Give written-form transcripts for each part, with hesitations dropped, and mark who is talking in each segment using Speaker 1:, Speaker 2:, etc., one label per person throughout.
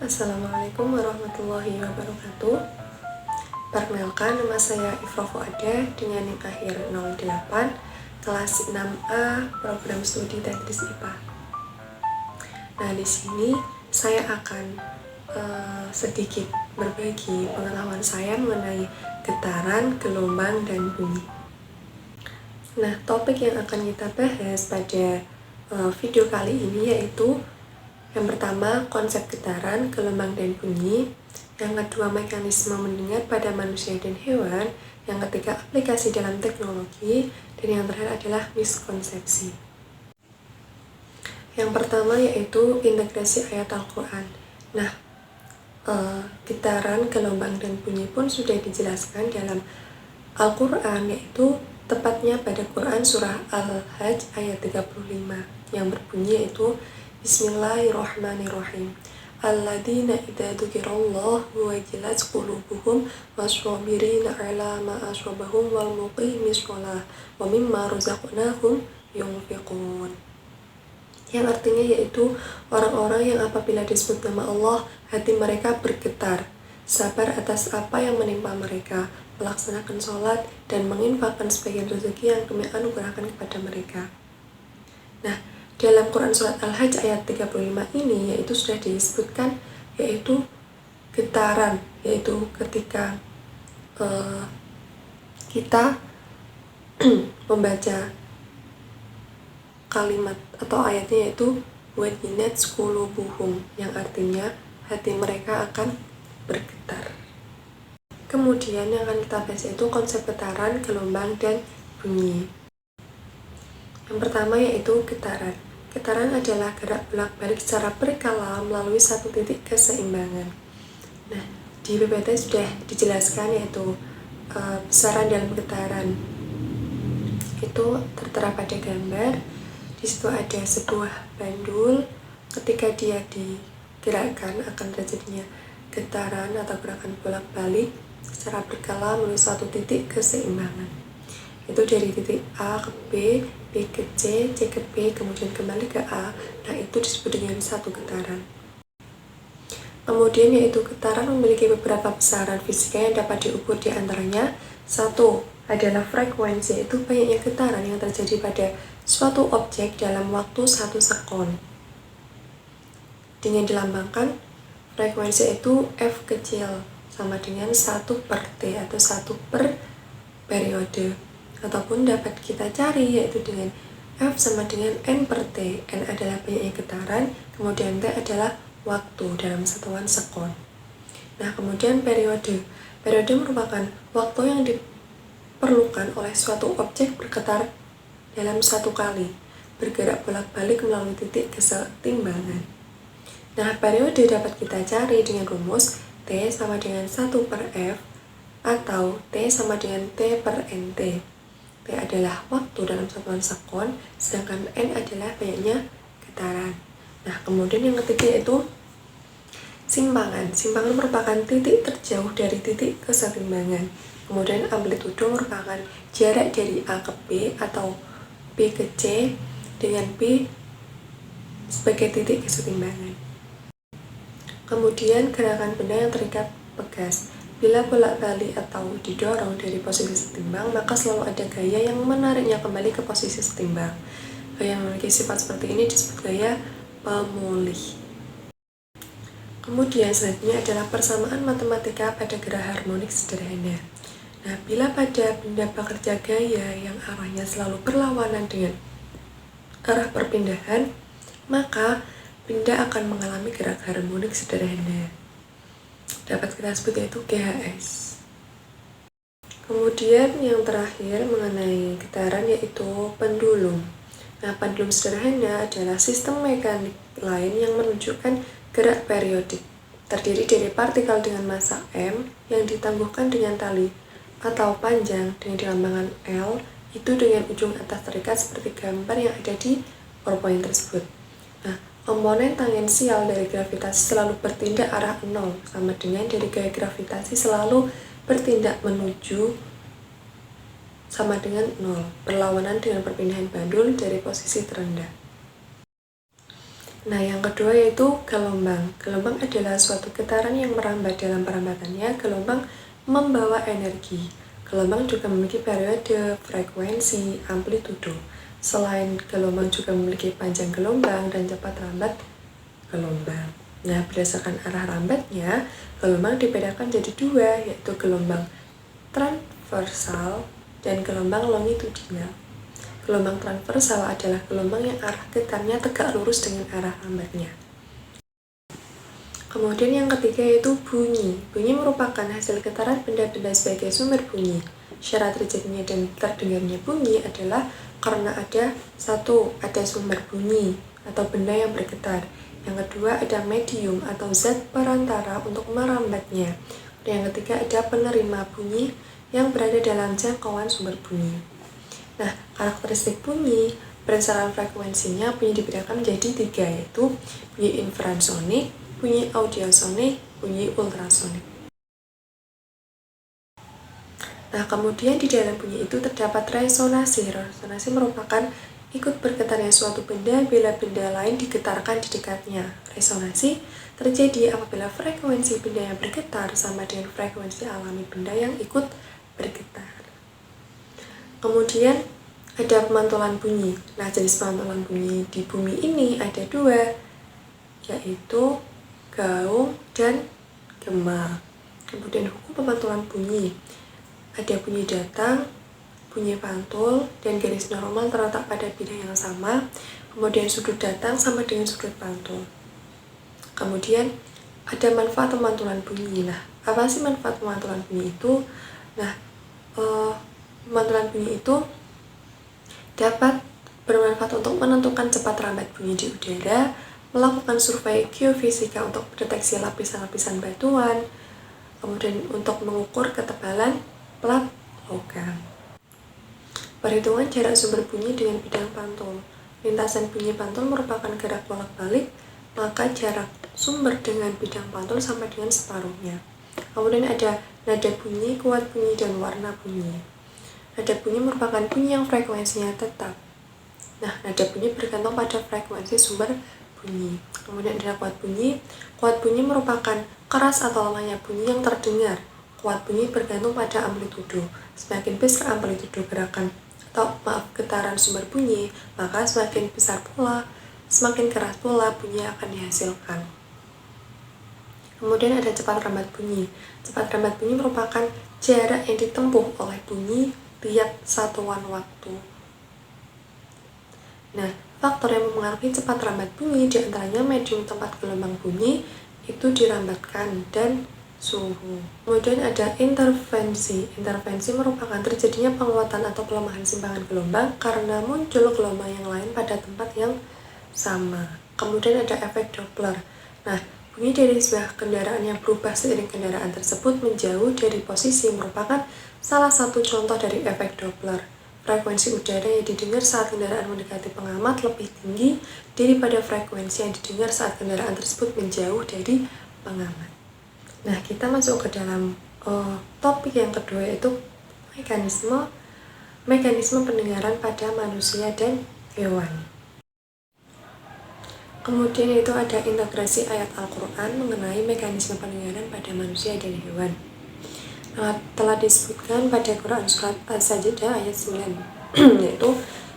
Speaker 1: Assalamualaikum warahmatullahi wabarakatuh. Perkenalkan, nama saya Ifra Fuada dengan NIM akhir 08 kelas 6A program studi Teknis IPA. Nah, di sini saya akan sedikit berbagi pengetahuan saya mengenai getaran, gelombang, dan bunyi. Nah, topik yang akan kita bahas pada video kali ini yaitu yang pertama, konsep getaran, gelombang, dan bunyi. Yang kedua, mekanisme mendengar pada manusia dan hewan. Yang ketiga, aplikasi dalam teknologi. Dan yang terakhir adalah miskonsepsi. Yang pertama yaitu integrasi ayat Al-Quran. Nah, getaran, gelombang, dan bunyi pun sudah dijelaskan dalam Al-Quran, yaitu tepatnya pada Quran surah Al-Hajj ayat 35 yang berbunyi yaitu Bismillahirrahmanirrahim. Alladzina idza dzukirallahu wajilat qulubuhum washabirina 'ala ma asabahum wal muqimis shalah wa mimma razaqnahum yunfiqun. Yang artinya yaitu orang-orang yang apabila disebut nama Allah, hati mereka bergetar, sabar atas apa yang menimpa mereka, melaksanakan sholat, dan menginfakkan sebagian rezeki yang kami anugerahkan kepada mereka. Nah, dalam Quran Surat Al-Hajj ayat 35 ini yaitu sudah disebutkan yaitu getaran, yaitu ketika kita membaca kalimat atau ayatnya yaitu wajilat qulubuhum, yang artinya hati mereka akan bergetar. Kemudian yang akan kita bahas yaitu konsep getaran, gelombang, dan bunyi. Yang pertama yaitu getaran. Getaran adalah gerak bolak-balik secara berkala melalui satu titik keseimbangan. Nah, di PPT sudah dijelaskan yaitu besaran dalam getaran itu tertera pada gambar. Di situ ada sebuah bandul, ketika dia digerakkan akan terjadinya getaran atau gerakan bolak-balik secara berkala menuju satu titik keseimbangan. Itu dari titik A ke B, B ke C, C ke B, kemudian kembali ke A. Nah, itu disebut dengan satu getaran. Kemudian yaitu getaran memiliki beberapa besaran fisika yang dapat diukur, di antaranya satu adalah frekuensi, yaitu banyaknya getaran yang terjadi pada suatu objek dalam waktu 1 sekon. Dengan dilambangkan frekuensi itu F kecil sama dengan 1 per T atau 1 per periode, ataupun dapat kita cari yaitu dengan F sama dengan N per T. N adalah banyaknya getaran, kemudian T adalah waktu dalam satuan sekon. Nah, kemudian periode. Periode merupakan waktu yang diperlukan oleh suatu objek bergetar dalam satu kali, bergerak bolak-balik melalui titik keseimbangan. Nah, periode dapat kita cari dengan rumus T sama dengan 1 per F atau T sama dengan T per NT. T adalah waktu dalam satuan sekon, sedangkan N adalah banyaknya getaran. Nah, kemudian yang ketiga yaitu simpangan. Simpangan merupakan titik terjauh dari titik keseimbangan. Kemudian amplitudo merupakan jarak dari A ke B atau B ke C dengan B sebagai titik keseimbangan. Kemudian gerakan benda yang terikat pegas. Bila bolak-balik atau didorong dari posisi setimbang, maka selalu ada gaya yang menariknya kembali ke posisi setimbang. Gaya yang memiliki sifat seperti ini disebut gaya pemulih. Kemudian selanjutnya adalah persamaan matematika pada gerah harmonik sederhana. Nah, bila pada benda bekerja gaya yang arahnya selalu berlawanan dengan arah perpindahan, maka benda akan mengalami gerak harmonik sederhana. Dapat kita sebut yaitu GHS. Kemudian yang terakhir mengenai getaran yaitu pendulum. Nah, pendulum sederhana adalah sistem mekanik lain yang menunjukkan gerak periodik, terdiri dari partikel dengan massa M yang ditangguhkan dengan tali atau panjang dengan dilambangkan L, itu dengan ujung atas terikat seperti gambar yang ada di PowerPoint tersebut. Nah, komponen tangensial dari gravitasi selalu bertindak arah 0, sama dengan dari gaya gravitasi selalu bertindak menuju sama dengan 0, berlawanan dengan perpindahan bandul dari posisi terendah. Nah, yang kedua yaitu gelombang. Gelombang adalah suatu getaran yang merambat. Dalam perambatannya, gelombang membawa energi. Gelombang juga memiliki periode, frekuensi, amplitudo. Selain gelombang juga memiliki panjang gelombang dan cepat rambat gelombang. Nah, berdasarkan arah rambatnya, gelombang dibedakan jadi dua, yaitu gelombang transversal dan gelombang longitudinal. Gelombang transversal adalah gelombang yang arah getarnya tegak lurus dengan arah rambatnya. Kemudian yang ketiga yaitu bunyi. Bunyi merupakan hasil getaran benda-benda sebagai sumber bunyi. Syarat terjadinya dan terdengarnya bunyi adalah karena ada sumber bunyi atau benda yang bergetar. Yang kedua ada medium atau zat perantara untuk merambatnya. Dan yang ketiga ada penerima bunyi yang berada dalam jangkauan sumber bunyi. Nah, karakteristik bunyi berdasarkan frekuensinya bunyi dibedakan menjadi tiga, yaitu bunyi infrasonik, bunyi audiosonik, bunyi ultrasonik. Nah, kemudian di dalam bunyi itu terdapat resonansi. Resonansi merupakan ikut bergetarnya suatu benda bila benda lain digetarkan di dekatnya. Resonansi terjadi apabila frekuensi benda yang bergetar sama dengan frekuensi alami benda yang ikut bergetar. Kemudian ada pemantulan bunyi. Nah, jenis pemantulan bunyi di bumi ini ada dua, yaitu gaung dan gema. Kemudian hukum pemantulan bunyi. Ada bunyi datang, bunyi pantul, dan garis normal terletak pada bidang yang sama. Kemudian sudut datang sama dengan sudut pantul. Kemudian ada manfaat pemantulan bunyi. Nah, apa sih manfaat pemantulan bunyi itu? Nah, pemantulan bunyi itu dapat bermanfaat untuk menentukan cepat rambat bunyi di udara, melakukan survei geofisika untuk mendeteksi lapisan-lapisan batuan, kemudian untuk mengukur ketebalan plat logam. Perhitungan jarak sumber bunyi dengan bidang pantul. Lintasan bunyi pantul merupakan gerak bolak-balik, maka jarak sumber dengan bidang pantul sama dengan separuhnya. Kemudian ada nada bunyi, kuat bunyi, dan warna bunyi. Nada bunyi merupakan bunyi yang frekuensinya tetap. Nah, nada bunyi bergantung pada frekuensi sumber bunyi. Kemudian ada kuat bunyi. Kuat bunyi merupakan keras atau lemahnya bunyi yang terdengar. Kuat bunyi bergantung pada amplitudo. Semakin besar amplitudo getaran sumber bunyi, maka semakin keras pula bunyi akan dihasilkan. Kemudian ada cepat rambat bunyi. Cepat rambat bunyi merupakan jarak yang ditempuh oleh bunyi tiap satuan waktu. Nah, faktor yang mempengaruhi cepat rambat bunyi diantaranya medium tempat gelombang bunyi itu dirambatkan dan suhu. Kemudian ada intervensi. Intervensi merupakan terjadinya penguatan atau pelemahan simpangan gelombang karena muncul gelombang yang lain pada tempat yang sama. Kemudian ada efek Doppler. Nah, bunyi dari sebuah kendaraan yang berubah seiring kendaraan tersebut menjauh dari posisi merupakan salah satu contoh dari efek Doppler. Frekuensi udara yang didengar saat kendaraan mendekati pengamat lebih tinggi daripada frekuensi yang didengar saat kendaraan tersebut menjauh dari pengamat. Nah, kita masuk ke dalam topik yang kedua, yaitu mekanisme pendengaran pada manusia dan hewan. Kemudian itu ada integrasi ayat Al-Quran mengenai mekanisme pendengaran pada manusia dan hewan. Telah disebutkan pada Quran surat As-Sajdah ayat 9 yaitu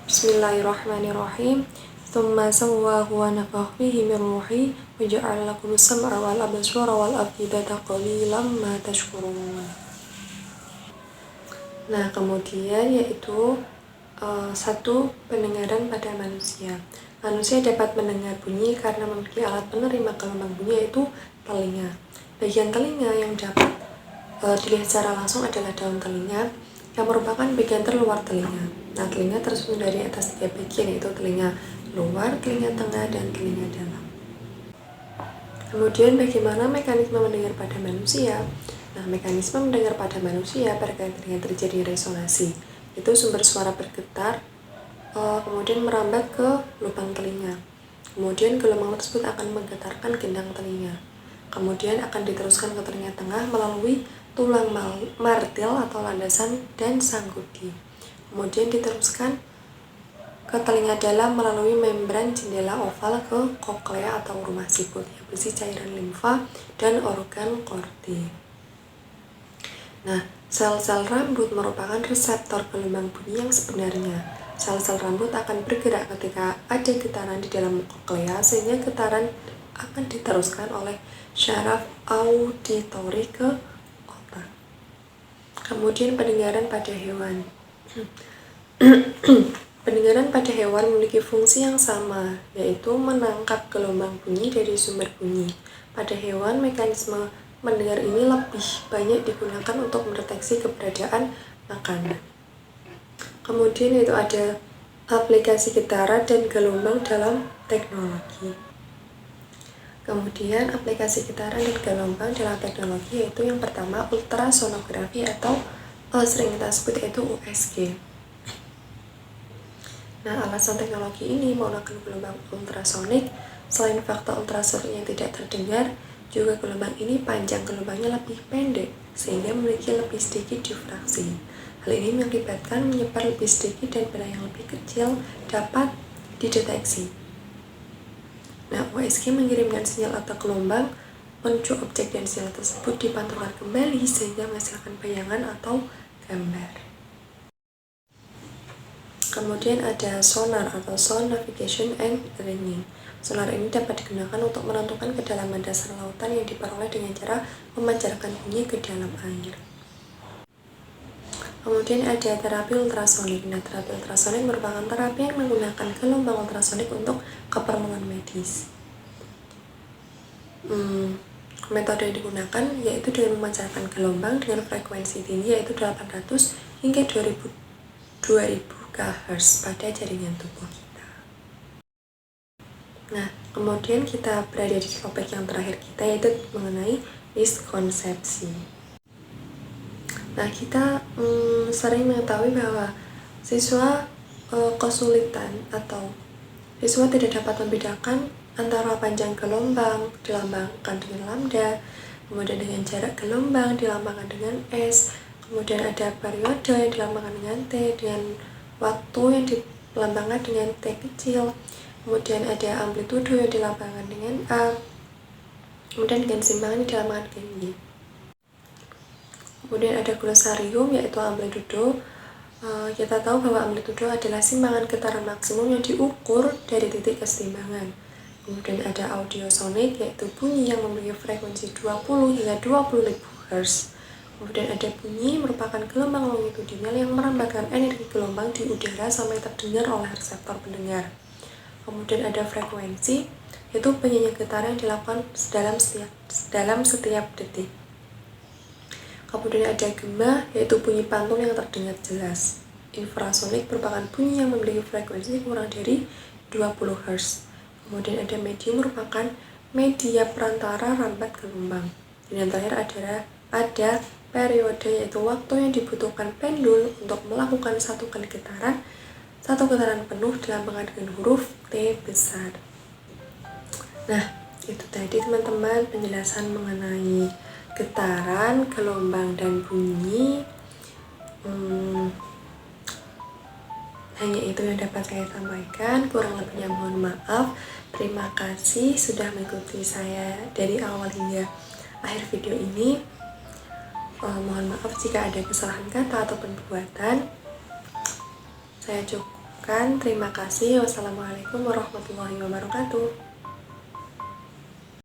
Speaker 1: Bismillahirrahmanirrahim. Tsumma sawwahu wa nafakhha fihi min ruhi wa ja'ala lakumus sam'a wal absara wal afidata qalilan ma tashkurun. Nah, kemudian yaitu satu, pendengaran pada manusia. Manusia dapat mendengar bunyi karena memiliki alat penerima gelombang bunyi, yaitu telinga. Bagian telinga yang dapat dilihat secara langsung adalah daun telinga yang merupakan bagian terluar telinga. Nah, telinga tersusun dari atas 3 bagian, yaitu telinga luar, telinga tengah, dan telinga dalam. Kemudian bagaimana mekanisme mendengar pada manusia? Nah, mekanisme mendengar pada manusia berkaitan dengan terjadi resonansi. Itu sumber suara bergetar, kemudian merambat ke lubang telinga. Kemudian gelombang tersebut akan menggetarkan gendang telinga. Kemudian akan diteruskan ke telinga tengah melalui tulang martil atau landasan dan sanggudi. Kemudian diteruskan ke telinga dalam melalui membran jendela oval ke koklea atau rumah siput yang berisi cairan limfa dan organ korti. Nah, sel-sel rambut merupakan reseptor gelombang bunyi yang sebenarnya. Sel-sel rambut akan bergerak ketika ada getaran di dalam koklea, sehingga getaran akan diteruskan oleh syaraf auditori ke otak. Kemudian pendengaran pada hewan. Pendengaran pada hewan memiliki fungsi yang sama, yaitu menangkap gelombang bunyi dari sumber bunyi. Pada hewan, mekanisme mendengar ini lebih banyak digunakan untuk mendeteksi keberadaan makanan. Kemudian itu ada aplikasi getaran dan gelombang dalam teknologi. Kemudian aplikasi getaran dan gelombang dalam teknologi yaitu yang pertama ultrasonografi atau sering kita sebut yaitu USG. Nah, alasan teknologi ini menggunakan gelombang ultrasonik. Selain faktor ultrasonik yang tidak terdengar, juga gelombang ini panjang gelombangnya lebih pendek sehingga memiliki lebih sedikit difraksi. Hal ini mengakibatkan menyebar lebih sedikit dan benda yang lebih kecil dapat dideteksi. Nah, USG mengirimkan sinyal atau gelombang menuju objek dan sinyal tersebut dipantulkan kembali sehingga menghasilkan bayangan atau gambar. Kemudian ada sonar atau sound navigation and ringing. Sonar ini dapat digunakan untuk menentukan kedalaman dasar lautan yang diperoleh dengan cara memancarkan bunyi ke dalam air. Kemudian ada terapi ultrasonik. Nah, terapi ultrasonik merupakan terapi yang menggunakan gelombang ultrasonik untuk keperluan medis. Metode yang digunakan yaitu dengan memancarkan gelombang dengan frekuensi tinggi yaitu 800 hingga 2000 kHz pada jaringan tubuh kita. Nah, kemudian kita berada di topik yang terakhir kita yaitu mengenai miskonsepsi. Nah, kita sering mengetahui bahwa siswa kesulitan atau siswa tidak dapat membedakan antara panjang gelombang dilambangkan dengan lambda, kemudian dengan jarak gelombang dilambangkan dengan S, kemudian ada periode yang dilambangkan dengan T, dengan waktu yang dilambangkan dengan T kecil, kemudian ada amplitudo yang dilambangkan dengan A, kemudian dengan simbangan yang dilambangkan dengan Y. Kemudian ada glosarium yaitu amplitudo. Kita tahu bahwa amplitudo adalah simbangan getaran maksimum yang diukur dari titik keseimbangan. Kemudian ada audiosonik yaitu bunyi yang memiliki frekuensi 20 hingga 20.000 Hz. Kemudian ada bunyi merupakan gelombang longitudinal yang merambatkan energi gelombang di udara sampai terdengar oleh reseptor pendengar. Kemudian ada frekuensi yaitu bunyinya getaran yang dilakukan dalam setiap detik. Kemudian ada gema yaitu bunyi pantul yang terdengar jelas. Infrasonik merupakan bunyi yang memiliki frekuensi kurang dari 20 Hz. Kemudian ada medium merupakan media perantara rambat gelombang. Dan yang terakhir ada periode yaitu waktu yang dibutuhkan pendul untuk melakukan satu kali getaran. Satu getaran penuh dilambangkan dengan huruf T besar. Nah, itu tadi teman-teman penjelasan mengenai getaran, gelombang, dan bunyi. Hanya itu yang dapat saya sampaikan, kurang lebihnya mohon maaf. Terima kasih sudah mengikuti saya dari awal hingga akhir video ini. Mohon maaf jika ada kesalahan kata atau perbuatan. Saya cukupkan, terima kasih. Wassalamualaikum warahmatullahi wabarakatuh.